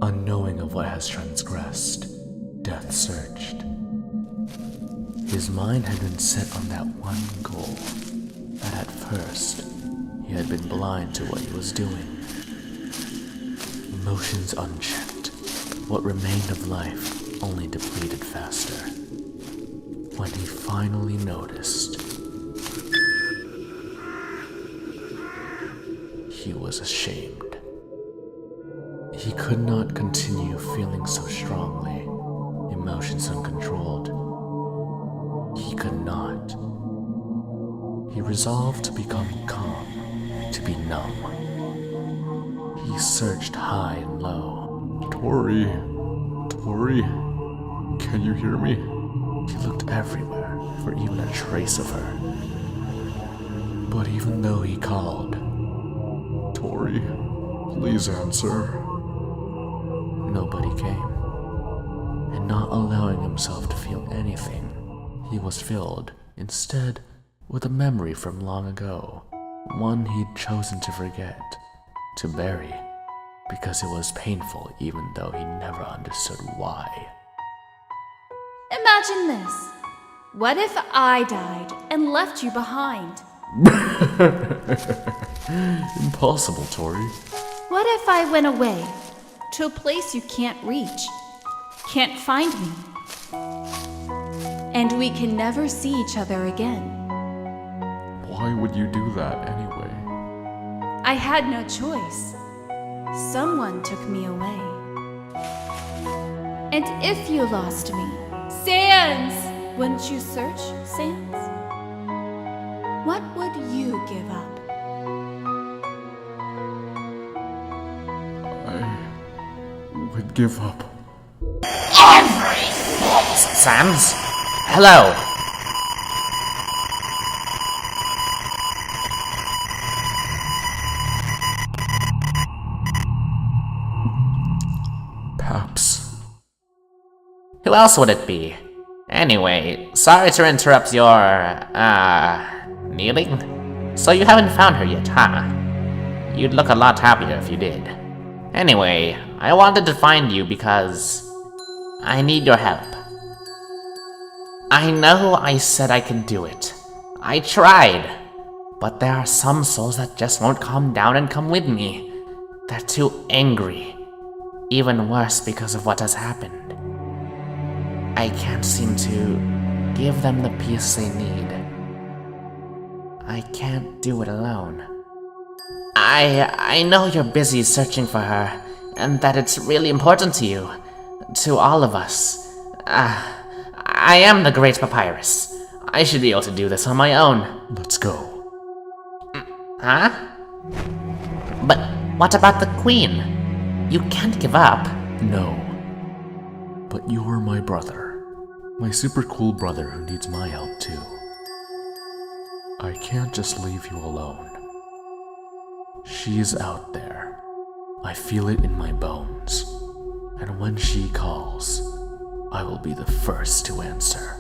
Unknowing of what has transgressed, Death searched. His mind had been set on that one goal, that at first he had been blind to what he was doing. Emotions unchecked, what remained of life only depleted faster. When he finally noticed, he was ashamed. He could not continue feeling so strongly, emotions uncontrolled. He could not. He resolved to become calm, to be numb. He searched high and low. Tori, can you hear me? He looked everywhere for even a trace of her. But even though he called, Tori, please answer. Nobody came. And not allowing himself to feel anything, he was filled, instead, with a memory from long ago, one he'd chosen to forget, to bury, because it was painful even though he never understood why. Imagine this. What if I died and left you behind? Impossible, Tori. What if I went away to a place you can't reach, can't find me, and we can never see each other again? Why would you do that anyway? I had no choice. Someone took me away. And if you lost me, Sans! Wouldn't you search, Sans? What would you give up? I would give up everything! Sans? Hello! Paps. Who else would it be? Anyway, sorry to interrupt your, kneeling? So you haven't found her yet, huh? You'd look a lot happier if you did. Anyway, I wanted to find you because I need your help. I know I said I can do it. I tried. But there are some souls that just won't calm down and come with me. They're too angry. Even worse because of what has happened. I can't seem to give them the peace they need. I can't do it alone. I know you're busy searching for her, and that it's really important to you. To all of us. I am the great Papyrus. I should be able to do this on my own. Let's go. Huh? But what about the Queen? You can't give up. No. But you're my brother. My super cool brother who needs my help too. I can't just leave you alone. She's out there. I feel it in my bones. And when she calls, I will be the first to answer.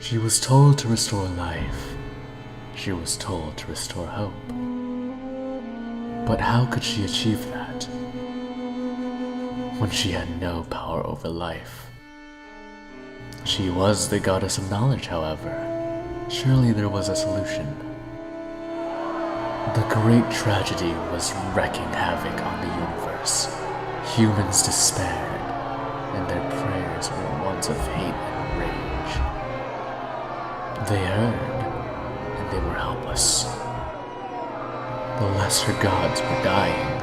She was told to restore life. She was told to restore hope. But how could she achieve that when she had no power over life? She was the goddess of knowledge, however. Surely there was a solution. The great tragedy was wreaking havoc on the universe. Humans despaired, and their prayers were ones of hate and rage. They heard, and they were helpless. The lesser gods were dying.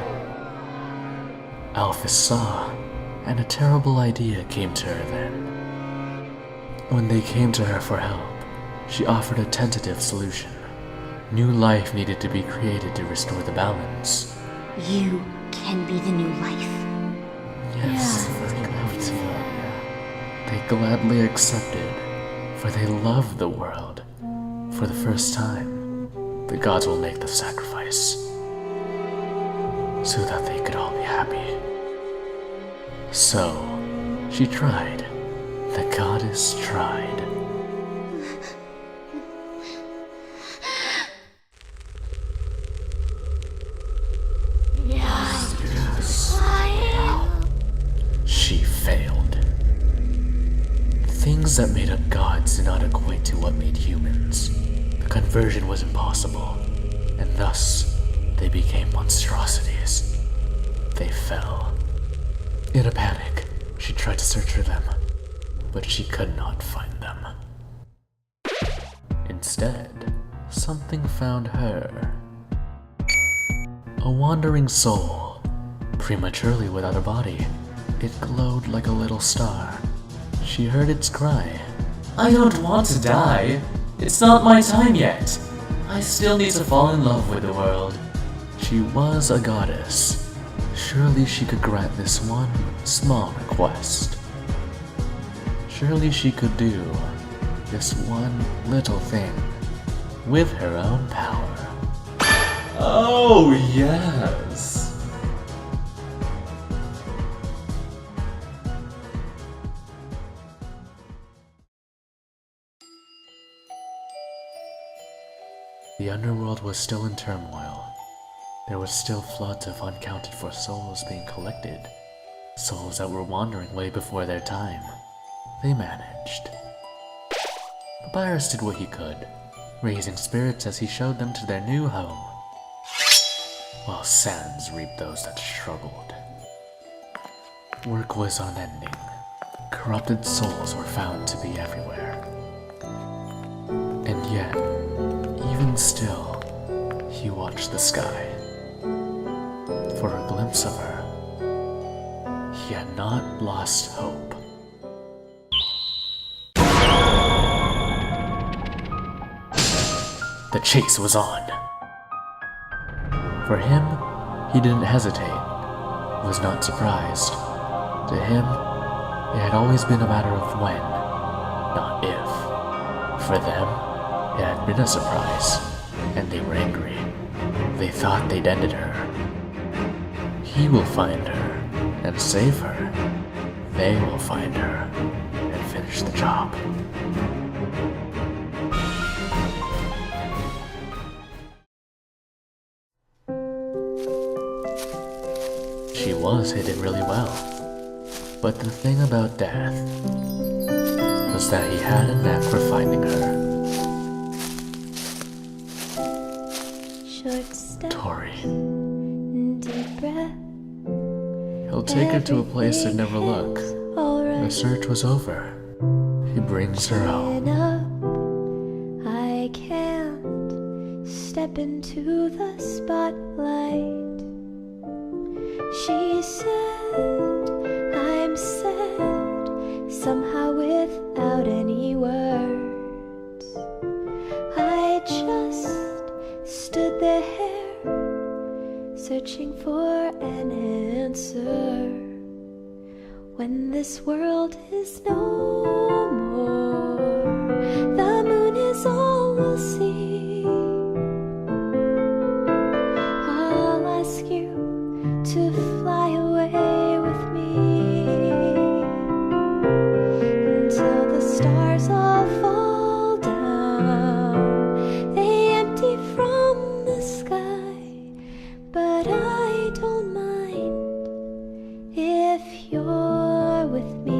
Alphys saw, and a terrible idea came to her then. When they came to her for help, she offered a tentative solution. New life needed to be created to restore the balance. You can be the new life. Yes, they gladly accepted, for they loved the world. For the first time, the gods will make the sacrifice, so that they could all be happy. So, she tried, The goddess tried. She failed. Things that made up gods did not equate to what made humans. The conversion was impossible, and thus they became monstrosities. They fell. In a panic, she tried to search for them, but she could not find them. Instead, something found her. A wandering soul, prematurely without a body. It glowed like a little star. She heard its cry. I don't want to die. It's not my time yet. I still need to fall in love with the world. She was a goddess. Surely she could grant this one small request. Surely she could do this one little thing with her own power. Oh, yes! The underworld was still in turmoil. There were still floods of uncounted for souls being collected. Souls that were wandering way before their time. They managed. Papyrus did what he could, raising spirits as he showed them to their new home, while Sans reaped those that struggled. Work was unending. Corrupted souls were found to be everywhere. And yet, even still, he watched the sky. For a glimpse of her, he had not lost hope. The chase was on. For him, he didn't hesitate, was not surprised. To him, it had always been a matter of when, not if. For them, it had been a surprise, and they were angry. They thought they'd ended her. He will find her and save her. They will find her and finish the job. She was hidden really well. But the thing about death was that he had a knack for finding her. Short step, Tori. deep breath. He'll take her to a place they'd never look. Alright. The search was over. He brings her home. Up, I can't step into the spotlight. She said, I'm sad, somehow without any words. I just stood there, searching for an answer. When this world is no more, the moon is all we'll see. I'll ask you to fly away with me until the stars all fall down. They empty from the sky, but I don't mind if you're with me.